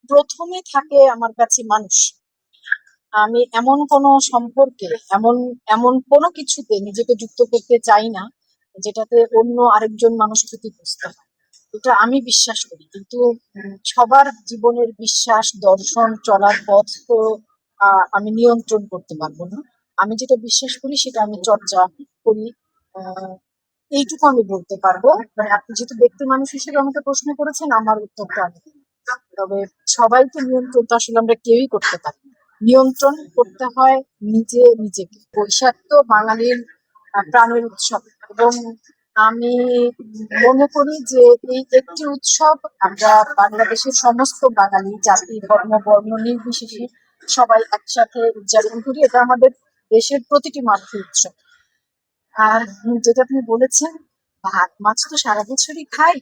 প্রথমে থাকে আমার কাছে মানুষ। আমি এমন কোনো সম্পর্কে, এমন এমন কোনো কিছুতে নিজেকে যুক্ত করতে চাই না যেটাতে অন্য আরেকজন মানুষ ক্ষতিগ্রস্ত হয়। এটা আমি বিশ্বাস করি, কিন্তু সবার জীবনের বিশ্বাস, দর্শন, চলার পথ তো আমি নিয়ন্ত্রণ করতে পারবো না। আমি যেটা বিশ্বাস করি সেটা আমি চর্চা করি। আহ এইটুকু আমি বলতে পারবো। মানে আপনি যেহেতু ব্যক্তি মানুষ হিসেবে আমাকে প্রশ্ন করেছেন, আমার উত্তরটা আমি দিই। তবে সবাইকে নিয়ন্ত্রণ তো আসলে আমরা কেউই করতে পারি না। নিয়ন্ত্রণ করতে হয় নিজেকে। বৈশাখ তো বাঙালির প্রাণের উৎসব, এবং আমি মনে করি যে এই একটি উৎসব আমরা বাংলাদেশের সমস্ত বাঙালি জাতি, ধর্ম, বর্ণ নির্বিশেষে সবাই একসাথে উদযাপন করি। এটা আমাদের দেশের প্রতিটি মানুষের উৎসব। আর যেটা আপনি বলেছেন, ভাত মাছ তো সারা বছরই খাই,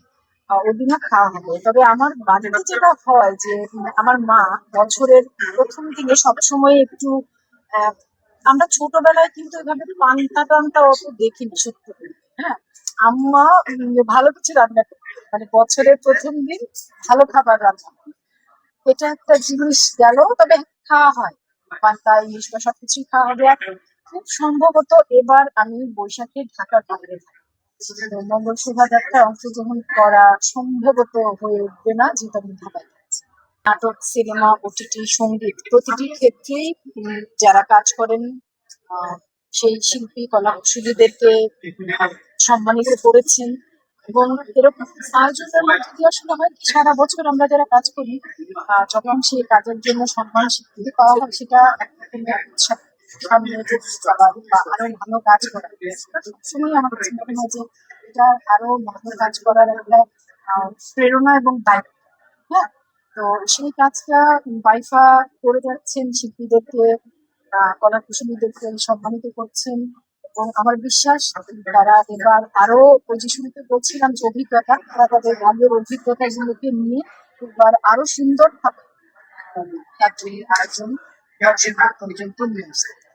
ওদিনও খাওয়া হবে। তবে আমার বাড়িতে যেটা হয় যে আমার মা বছরের প্রথম দিনে সবসময় একটু আহ, আমরা ছোটবেলায় কিন্তু এভাবে পান্তা টান্তা অত দেখিনি সত্যি করে। হ্যাঁ, আম্মা ভালো কিছু রান্না করতো, মানে বছরের প্রথম দিন ভালো খাবার রান্না করে। এটা একটা জিনিস গেল, তবে খাওয়া হয়, পান্তা ইলিশ বা সবকিছুই খাওয়া হবে। আর খুব সম্ভবত এবার আমি বৈশাখে ঢাকার বাইরে থাকি। তো মঙ্গল শোভাযাত্রায় অংশগ্রহণ করা সম্ভবত হয়ে উঠবে না, যেহেতু আমি ঢাকায় থাকছি। নাটক, সিনেমা, ওটিটি, সঙ্গীত প্রতিটি ক্ষেত্রেই যারা কাজ করেন, আহ, সেই শিল্পী কলা কুশলীদেরকে সম্মানিত করেছেন। এবং এরকম আয়োজনের মধ্যে দিয়ে আসলে হয় কি, সারা বছর আমরা যারা কাজ করি, যখন সেই কাজের জন্য সম্মান স্বীকৃতি পাওয়া হয়, সেটা এক রকমের উৎসাহ, সামনে এগিয়ে যাওয়ার বা আরো ভালো কাজ করার। সবসময় আমার কাছে মনে হয় যে এটা আরো ভালো কাজ করার একটা প্রেরণা এবং দায়িত্ব। হ্যাঁ, তো সেই কাজটা বাইফা করে যাচ্ছেন, শিল্পীদেরকে, কলা কুশলীদেরকে সম্মানিত করছেন। এবং আমার বিশ্বাস তারা এবার আরো, ওই যে শুরুতে বলছিলাম যে অভিজ্ঞতা, তারা তাদের আগের অভিজ্ঞতাগুলোকে নিয়ে এবার আরো সুন্দর ভাবে আয়োজন দর্শক পর্যন্ত নিয়ে আসতে।